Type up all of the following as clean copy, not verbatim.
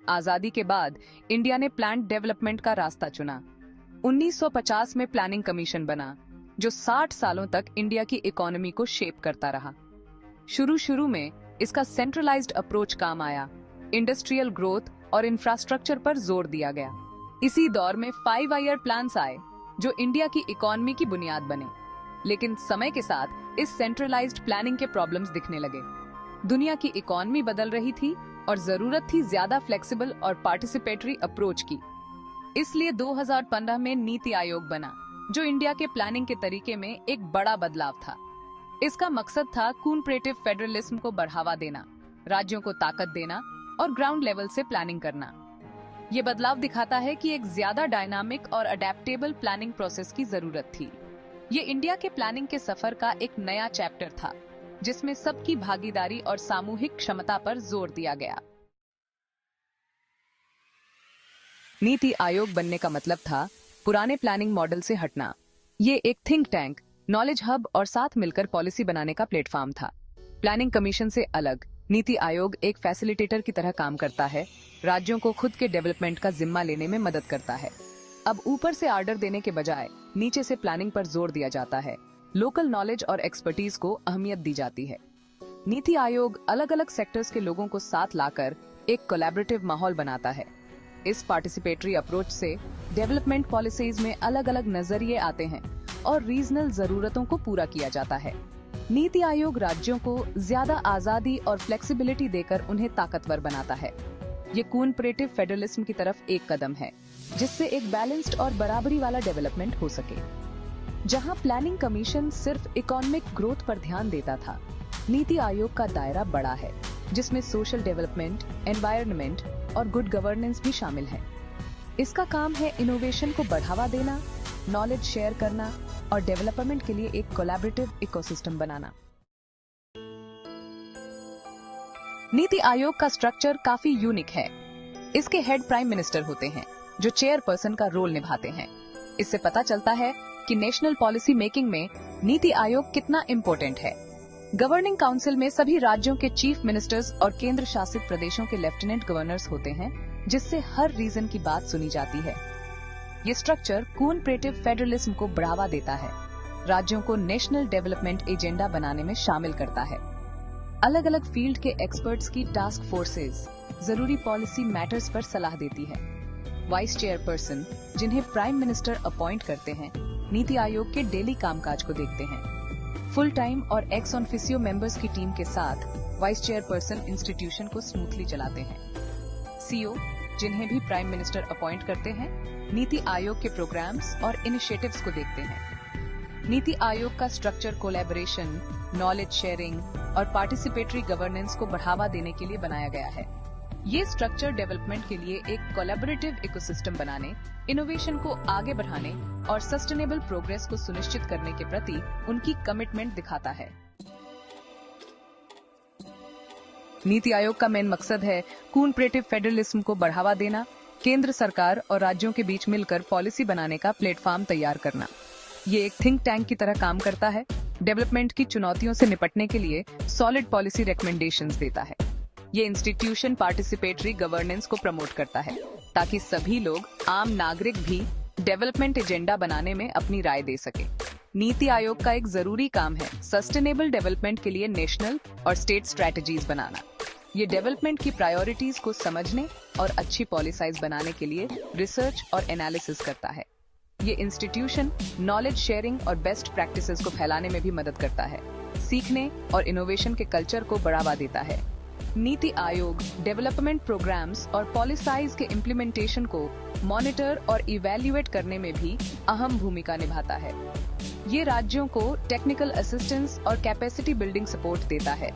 आजादी के बाद इंडिया ने प्लान्ड डेवलपमेंट का रास्ता चुना। 1950 में प्लानिंग कमीशन बना, जो 60 सालों तक इंडिया की इकोनॉमी को शेप करता रहा। शुरू में इसका सेंट्रलाइज्ड अप्रोच काम आया। इंडस्ट्रियल ग्रोथ और इंफ्रास्ट्रक्चर पर जोर दिया गया। इसी दौर में 5 ईयर प्लान्स आए, जो इंडिया की इकोनॉमी की बुनियाद बने। लेकिन समय के साथ इस सेंट्रलाइज्ड प्लानिंग के प्रॉब्लम्स दिखने लगे। दुनिया की इकोनॉमी बदल रही थी और जरूरत थी ज्यादा फ्लेक्सिबल और पार्टिसिपेटरी अप्रोच की। इसलिए 2015 में नीति आयोग बना, जो इंडिया के प्लानिंग के तरीके में एक बड़ा बदलाव था। इसका मकसद था कोऑपरेटिव फेडरलिज्म को बढ़ावा देना, राज्यों को ताकत देना और ग्राउंड लेवल से प्लानिंग करना। ये बदलाव दिखाता है कि एक ज्यादा डायनामिक और अडेप्टेबल प्लानिंग प्रोसेस की जरूरत थी। ये इंडिया के प्लानिंग के सफर का एक नया चैप्टर था, जिसमें सबकी भागीदारी और सामूहिक क्षमता पर जोर दिया गया। नीति आयोग बनने का मतलब था पुराने प्लानिंग मॉडल से हटना। ये एक थिंक टैंक, नॉलेज हब और साथ मिलकर पॉलिसी बनाने का प्लेटफॉर्म था। प्लानिंग कमीशन से अलग नीति आयोग एक फैसिलिटेटर की तरह काम करता है, राज्यों को खुद के डेवलपमेंट का जिम्मा लेने में मदद करता है। अब ऊपर से आर्डर देने के बजाय नीचे से प्लानिंग पर जोर दिया जाता है। लोकल नॉलेज और एक्सपर्टीज को अहमियत दी जाती है। नीति आयोग अलग अलग सेक्टर्स के लोगों को साथ लाकर एक कोलैबोरेटिव माहौल बनाता है। इस पार्टिसिपेटरी अप्रोच से डेवलपमेंट पॉलिसीज में अलग अलग नजरिए आते हैं और रीजनल जरूरतों को पूरा किया जाता है। नीति आयोग राज्यों को ज्यादा आजादी और फ्लेक्सिबिलिटी देकर उन्हें ताकतवर बनाता है। ये कोऑपरेटिव फेडरलिज्म की तरफ एक कदम है, जिससे एक बैलेंस्ड और बराबरी वाला डेवलपमेंट हो सके। जहां प्लानिंग कमीशन सिर्फ इकोनॉमिक ग्रोथ पर ध्यान देता था, नीति आयोग का दायरा बड़ा है, जिसमें सोशल डेवलपमेंट, एनवायरनमेंट और गुड गवर्नेंस भी शामिल है। इसका काम है इनोवेशन को बढ़ावा देना, नॉलेज शेयर करना और डेवलपमेंट के लिए एक कोलैबोरेटिव इकोसिस्टम बनाना। नीति आयोग का स्ट्रक्चर काफी यूनिक है। इसके हेड प्राइम मिनिस्टर होते हैं, जो चेयरपर्सन का रोल निभाते हैं। इससे पता चलता है कि नेशनल पॉलिसी मेकिंग में नीति आयोग कितना इम्पोर्टेंट है। गवर्निंग काउंसिल में सभी राज्यों के चीफ मिनिस्टर्स और केंद्र शासित प्रदेशों के लेफ्टिनेंट गवर्नर्स होते हैं, जिससे हर रीजन की बात सुनी जाती है। ये स्ट्रक्चर कोऑपरेटिव फेडरलिज्म को बढ़ावा देता है, राज्यों को नेशनल डेवलपमेंट एजेंडा बनाने में शामिल करता है। अलग अलग फील्ड के एक्सपर्ट्स की टास्क फोर्सेज जरूरी पॉलिसी मैटर्स पर सलाह देती है। वाइस चेयरपर्सन, जिन्हें प्राइम मिनिस्टर अपॉइंट करते हैं, नीति आयोग के डेली कामकाज को देखते हैं। फुल टाइम और एक्स ऑफिशियो मेंबर्स की टीम के साथ वाइस चेयरपर्सन इंस्टीट्यूशन को स्मूथली चलाते हैं। सीओ, जिन्हें भी प्राइम मिनिस्टर अपॉइंट करते हैं, नीति आयोग के प्रोग्राम्स और इनिशिएटिव्स को देखते हैं। नीति आयोग का स्ट्रक्चर कोलैबोरेशन, नॉलेज शेयरिंग और पार्टिसिपेटरी गवर्नेंस को बढ़ावा देने के लिए बनाया गया है। ये स्ट्रक्चर डेवलपमेंट के लिए एक कोलैबोरेटिव इकोसिस्टम बनाने, इनोवेशन को आगे बढ़ाने और सस्टेनेबल प्रोग्रेस को सुनिश्चित करने के प्रति उनकी कमिटमेंट दिखाता है। नीति आयोग का मेन मकसद है कोऑपरेटिव फेडरलिज्म को बढ़ावा देना, केंद्र सरकार और राज्यों के बीच मिलकर पॉलिसी बनाने का प्लेटफॉर्म तैयार करना। ये एक थिंक टैंक की तरह काम करता है, डेवलपमेंट की चुनौतियों से निपटने के लिए सॉलिड पॉलिसी रिकमेंडेशंस देता है। ये इंस्टीट्यूशन पार्टिसिपेटरी गवर्नेंस को प्रमोट करता है, ताकि सभी लोग, आम नागरिक भी डेवलपमेंट एजेंडा बनाने में अपनी राय दे सके। नीति आयोग का एक जरूरी काम है सस्टेनेबल डेवलपमेंट के लिए नेशनल और स्टेट स्ट्रेटजीज बनाना। ये डेवलपमेंट की प्रायोरिटीज को समझने और अच्छी पॉलिसीज बनाने के लिए रिसर्च और एनालिसिस करता है। ये इंस्टीट्यूशन नॉलेज शेयरिंग और बेस्ट प्रैक्टिसेस को फैलाने में भी मदद करता है, सीखने और इनोवेशन के कल्चर को बढ़ावा देता है। नीति आयोग डेवलपमेंट प्रोग्राम्स और पॉलिसीज के इम्प्लीमेंटेशन को मॉनिटर और इवैल्यूएट करने में भी अहम भूमिका निभाता है। ये राज्यों को टेक्निकल असिस्टेंस और कैपेसिटी बिल्डिंग सपोर्ट देता है,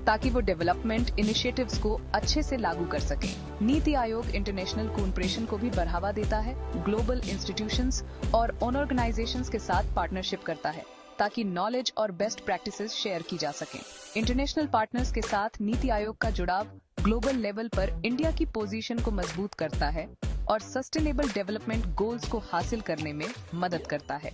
ताकि वो डेवलपमेंट इनिशिएटिव्स को अच्छे से लागू कर सकें। नीति आयोग इंटरनेशनल कोऑपरेशन को भी बढ़ावा देता है, ग्लोबल इंस्टीट्यूशंस और ऑर्गेनाइजेशंस के साथ पार्टनरशिप करता है, ताकि नॉलेज और बेस्ट प्रैक्टिसेस शेयर की जा सकें। इंटरनेशनल पार्टनर्स के साथ नीति आयोग का जुड़ाव ग्लोबल लेवल पर इंडिया की पोजीशन को मजबूत करता है और सस्टेनेबल डेवलपमेंट गोल्स को हासिल करने में मदद करता है।